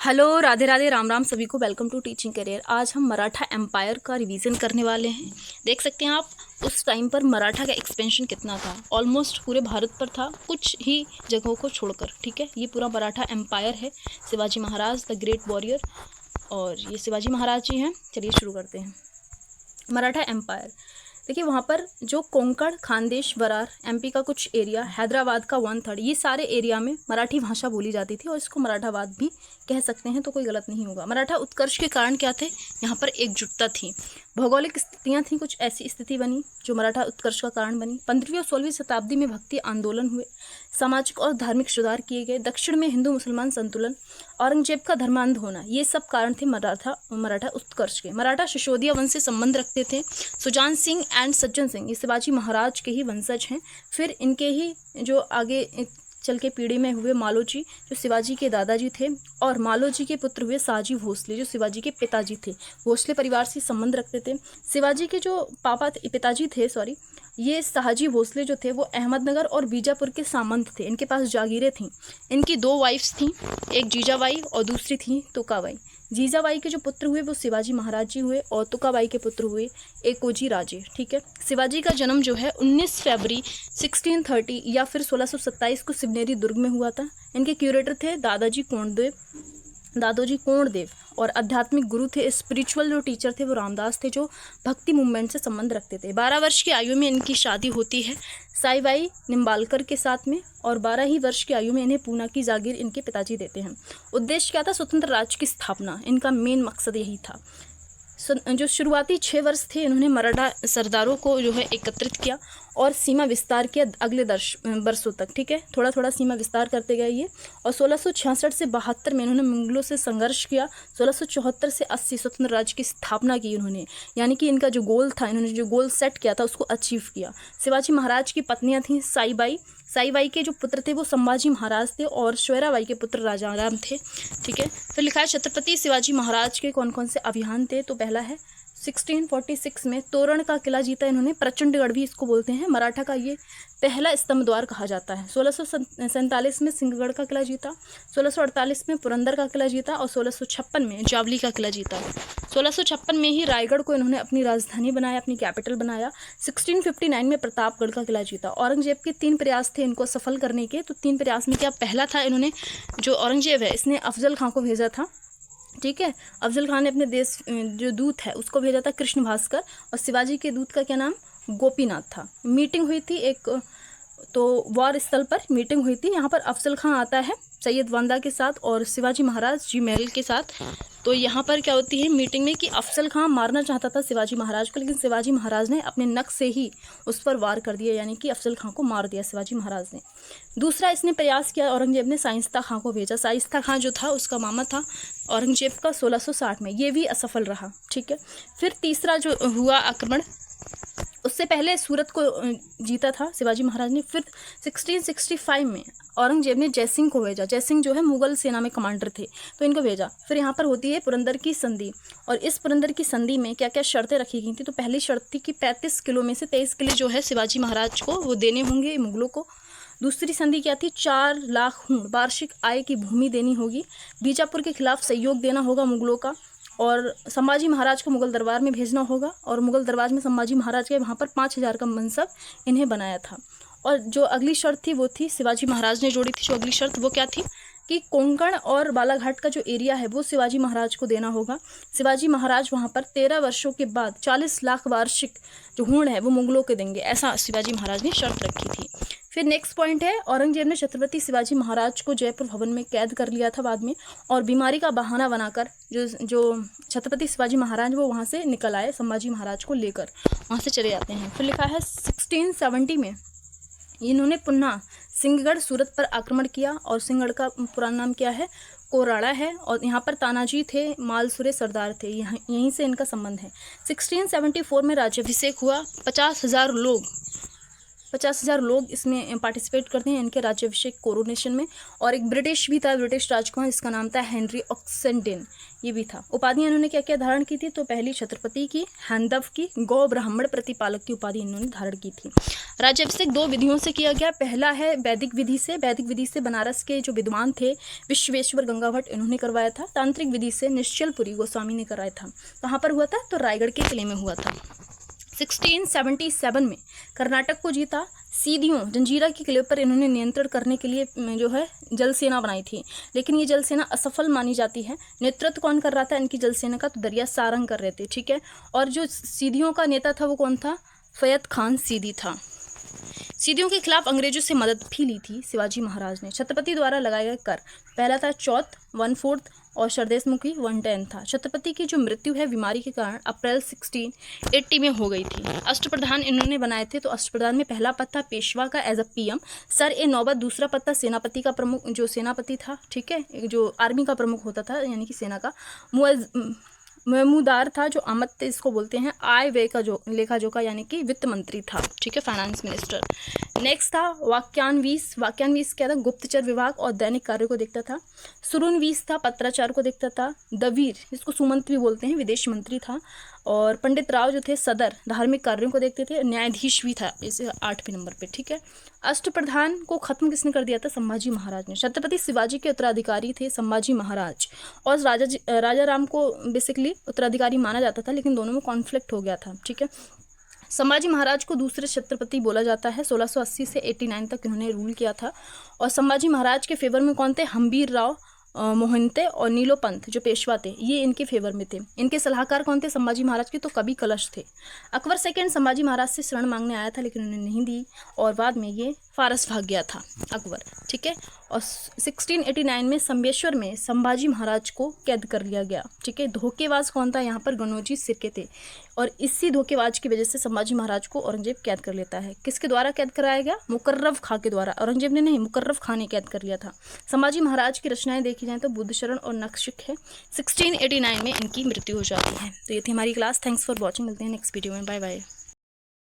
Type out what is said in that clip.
Hello, Radhe Radhe, Ram Ram सभी को। Welcome to teaching career. आज हम मराठा एम्पायर का रिवीजन करने वाले हैं। देख सकते हैं आप, उस टाइम पर मराठा का एक्सपेंशन कितना था। ऑलमोस्ट पूरे भारत पर था, कुछ ही जगहों को छोड़कर। ठीक है, ये पूरा मराठा एम्पायर है। Shivaji Maharaj the great warrior, और ये शिवाजी महाराज जी हैं। चलिए शुरू करते हैं। मराठा एम्पायर, देखिए वहाँ पर जो कोंकण, खानदेश, वरार, एमपी का कुछ एरिया, हैदराबाद का 1/3, ये सारे एरिया में मराठी भाषा बोली जाती थी और इसको मराठावाद भी कह सकते हैं, तो कोई गलत नहीं होगा। मराठा उत्कर्ष के कारण क्या थे, यहाँ पर एकजुटता थी। भौगोलिक स्थितियाँ थीं, कुछ ऐसी स्थिति बनी जो मराठा उत्कर्ष का कारण बनी। 15वीं और 16वीं शताब्दी में भक्ति आंदोलन हुए, सामाजिक और धार्मिक सुधार किए गए, दक्षिण में हिंदू मुसलमान संतुलन, औरंगजेब का धर्मांध होना, ये सब कारण थे मराठा उत्कर्ष के। मराठा सिसोदिया वंश से संबंध रखते थे। सुजान सिंह एंड सज्जन सिंह ये शिवाजी महाराज के ही वंशज हैं। फिर इनके ही जो आगे चल के पीढ़ी में हुए मालोजी, जो शिवाजी के दादाजी थे, और मालोजी के पुत्र हुए शाहजी भोसले, जो शिवाजी के पिताजी थे। भोसले परिवार से संबंध रखते थे। शिवाजी के जो पिताजी थे, ये शाहजी भोसले जो थे वो अहमदनगर और बीजापुर के सामंत थे। इनके पास जागीरें थीं। इनकी 2 वाइफ्स थीं, एक जीजाबाई और दूसरी थी तुकाबाई। जीजाबाई के जो पुत्र हुए वो शिवाजी महाराज जी हुए, और तुकाबाई के पुत्र हुए एकोजी राजे। ठीक है, शिवाजी का जन्म जो है 19 फरवरी 1630 या फिर 1627 को शिवनेरी दुर्ग में हुआ था। इनके क्यूरेटर थे दादोजी कोंडदेव, और आध्यात्मिक गुरु थे, स्पिरिचुअल जो टीचर थे वो रामदास थे, जो भक्ति मूवमेंट से संबंध रखते थे। 12 वर्ष की आयु में इनकी शादी होती है साईबाई निम्बालकर के साथ में, और 12 ही वर्ष की आयु में इन्हें पूना की जागीर इनके पिताजी देते हैं। उद्देश्य क्या था, स्वतंत्र राज्य की स्थापना। इनका मेन मकसद यही था। जो शुरुआती 6 वर्ष थे, इन्होंने मराठा सरदारों को जो है एकत्रित किया और सीमा विस्तार किया अगले वर्षों तक। ठीक है, थोड़ा थोड़ा सीमा विस्तार करते गए ये। और 1666 से 72 में इन्होंने मुगलों से संघर्ष किया। 1674 से 80 स्वतंत्र राज्य की स्थापना की इन्होंने, यानी कि इनका जो गोल था, इन्होंने जो गोल सेट किया था उसको अचीव किया। शिवाजी महाराज की पत्नियां थीं साईबाई के जो पुत्र थे वो संभाजी महाराज थे, और श्वेराबाई के पुत्र राजाराम थे। ठीक है, फिर लिखा है छत्रपति शिवाजी महाराज के कौन कौन से अभियान थे। तो पहला है 1646 में तोरण का किला जीता इन्होंने। प्रचंडगढ़ भी इसको बोलते हैं। मराठा का ये पहला स्तंभ द्वार कहा जाता है। 1647 में सिंहगढ़ का किला जीता। 1648 में पुरंदर का किला जीता, और 1656 में जावली का किला जीता। 1656 में ही रायगढ़ को इन्होंने अपनी राजधानी बनाया, अपनी कैपिटल बनाया। 1659 में प्रतापगढ़ का किला जीता। औरंगजेब के 3 प्रयास थे इनको सफल करने के। तो 3 प्रयास में क्या, पहला था, इन्होंने जो औरंगजेब है इसने अफजल खां को भेजा था। ठीक है, अफजल खान ने अपने देश जो दूत है उसको भेजा था कृष्ण भास्कर, और शिवाजी के दूत का क्या नाम, गोपीनाथ था। मीटिंग हुई थी एक, तो वार स्थल पर मीटिंग हुई थी। यहाँ पर अफजल खां आता है सैयद वांदा के साथ, और शिवाजी महाराज जी महल के साथ। तो यहाँ पर क्या होती है मीटिंग में कि अफजल खां मारना चाहता था शिवाजी महाराज को, लेकिन शिवाजी महाराज ने अपने नख से ही उस पर वार कर दिया, यानी कि अफजल खां को मार दिया शिवाजी महाराज ने। दूसरा इसने प्रयास किया, औरंगजेब ने शाइस्ता खां को भेजा। शाइस्ता खां जो था उसका मामा था औरंगजेब का 1660 में, ये भी असफल रहा। ठीक है, फिर तीसरा जो हुआ आक्रमण, उससे पहले सूरत को जीता था शिवाजी महाराज ने। फिर 1665 में औरंगजेब ने जयसिंह को भेजा। जयसिंह जो है मुगल सेना में कमांडर थे, तो इनको भेजा। फिर यहाँ पर होती है पुरंदर की संधि, और इस पुरंदर की संधि में क्या क्या शर्तें रखी गई थी। तो पहली शर्त थी कि 35 किलो में से 23 किले जो है शिवाजी महाराज को वो देने होंगे मुगलों को। दूसरी संधि क्या थी, 4 लाख हूण वार्षिक आय की भूमि देनी होगी। बीजापुर के खिलाफ सहयोग देना होगा मुगलों का, और संभाजी महाराज को मुगल दरबार में भेजना होगा, और मुगल दरबार में संभाजी महाराज के वहाँ पर 5000 का मनसब इन्हें बनाया था। और जो अगली शर्त थी वो थी, शिवाजी महाराज ने जोड़ी थी जो अगली शर्त, वो क्या थी कि कोंकण और बालाघाट का जो एरिया है वो शिवाजी महाराज को देना होगा। शिवाजी महाराज वहाँ पर 13 वर्षों के बाद 40 लाख वार्षिक जो हूण है वो मुगलों के देंगे, ऐसा शिवाजी महाराज ने शर्त रखी थी। फिर नेक्स्ट पॉइंट है, औरंगजेब ने छत्रपति शिवाजी महाराज को जयपुर भवन में कैद कर लिया था बाद में, और बीमारी का बहाना बनाकर जो छत्रपति शिवाजी महाराज वो वहाँ से निकल आए, संभाजी महाराज को लेकर वहाँ से चले जाते हैं। फिर लिखा है 1670 में इन्होंने पुनः सिंहगढ़ सूरत पर आक्रमण किया, और सिंहगढ़ का पुराना नाम क्या है, कोराड़ा है, और यहाँ पर तानाजी थे, मालसुरे सरदार थे, यहीं से इनका संबंध है। 1674 में राज्याभिषेक हुआ। 50,000 लोग 50,000 लोग इसमें पार्टिसिपेट करते हैं इनके राज्याभिषेक कोरोनेशन में। और एक ब्रिटिश भी था, ब्रिटिश राजकुमार, जिसका नाम था हेनरी ऑक्सेंडेन, ये भी था। उपाधियाँ इन्होंने क्या क्या धारण की थी, तो पहली छत्रपति की, हैंदव की, गौ ब्राह्मण प्रतिपालक की उपाधि इन्होंने धारण की थी। राज्याभिषेक 2 विधियों से किया गया। पहला है वैदिक विधि से। वैदिक विधि से बनारस के जो विद्वान थे विश्वेश्वर गंगा भट्ट, इन्होंने करवाया था। तांत्रिक विधि से निश्चलपुरी गोस्वामी ने कराया था। कहाँ पर हुआ था, तो रायगढ़ के किले में हुआ था। 1677 में कर्नाटक को जीता। सीधियों जंजीरा के किले पर इन्होंने नियंत्रण करने के लिए जो है जल सेना बनाई थी, लेकिन ये जल सेना असफल मानी जाती है। नेतृत्व कौन कर रहा था इनकी जल सेना का, तो दरिया सारंग कर रहे थे, ठीक है। और जो सीधियों का नेता था वो कौन था, फैयद खान सीधी था। सीधियों के खिलाफ अंग्रेजों से मदद भी ली थी शिवाजी महाराज ने। छत्रपति द्वारा लगाए गए कर, पहला था चौथ 1/4 और सरदेशमुखी 1/10 था। छत्रपति की जो मृत्यु है बीमारी के कारण अप्रैल 1680 में हो गई थी। अष्टप्रधान इन्होंने बनाए थे, तो अष्टप्रधान में पहला पद था पेशवा का एज अ पीएम, सर ए नौबत। दूसरा पद था सेनापति का प्रमुख, जो सेनापति था, ठीक है, जो आर्मी का प्रमुख होता था यानी कि सेना का। महमूदार था, जो अमत्य इसको बोलते हैं। आय व्यय का जो लेखा जोखा यानी कि वित्त मंत्री था, ठीक है, फाइनेंस मिनिस्टर। नेक्स्ट था वाक्यान्वीस। वाक्यान्वीस क्या था, गुप्तचर विभाग और दैनिक कार्यों को देखता था। सुरुनवीस था, पत्राचार को देखता था। दवीर, जिसको सुमंत भी बोलते हैं, विदेश मंत्री था। और पंडित राव जो थे सदर, धार्मिक कार्यों को देखते थे। न्यायाधीश भी था, इसे 8वें नंबर पे, ठीक है। अष्टप्रधान को खत्म किसने कर दिया था, संभाजी महाराज ने। छत्रपति शिवाजी के उत्तराधिकारी थे संभाजी महाराज, और राजा राम को बेसिकली उत्तराधिकारी माना जाता था, लेकिन दोनों में कॉन्फ्लिक्ट हो गया था, ठीक है। संभाजी महाराज को दूसरे छत्रपति बोला जाता है। 1680 से 89 तक इन्होंने रूल किया था। और संभाजी महाराज के फेवर में कौन थे, हम्बीर राव मोहंते और नीलोपंथ जो पेशवा थे, ये इनके फेवर में थे। इनके सलाहकार कौन थे संभाजी महाराज के, तो कवि कलश थे। अकबर सेकंड संभाजी महाराज से शरण मांगने आया था, लेकिन उन्होंने नहीं दी, और बाद में ये फारस भाग गया था अकबर, ठीक है। और 1689 में संबेश्वर में संभाजी महाराज को कैद कर लिया गया, ठीक है। धोखेबाज कौन था यहाँ पर, गणोजी सिरके थे, और इसी धोखेबाज की वजह से संभाजी महाराज को औरंगजेब कैद कर लेता है। किसके द्वारा कैद कराया गया, मुकर्रब खां के द्वारा। औरंगजेब ने नहीं, मुकर्रब खां ने कैद कर लिया था। संभाजी महाराज की रचनाएं देखी जाए तो बुद्ध शरण और नक्शिक है। 1689 में इनकी मृत्यु हो जाती है। तो ये थी हमारी क्लास। Thanks for watching. मिलते हैं नेक्स्ट वीडियो में। Bye bye.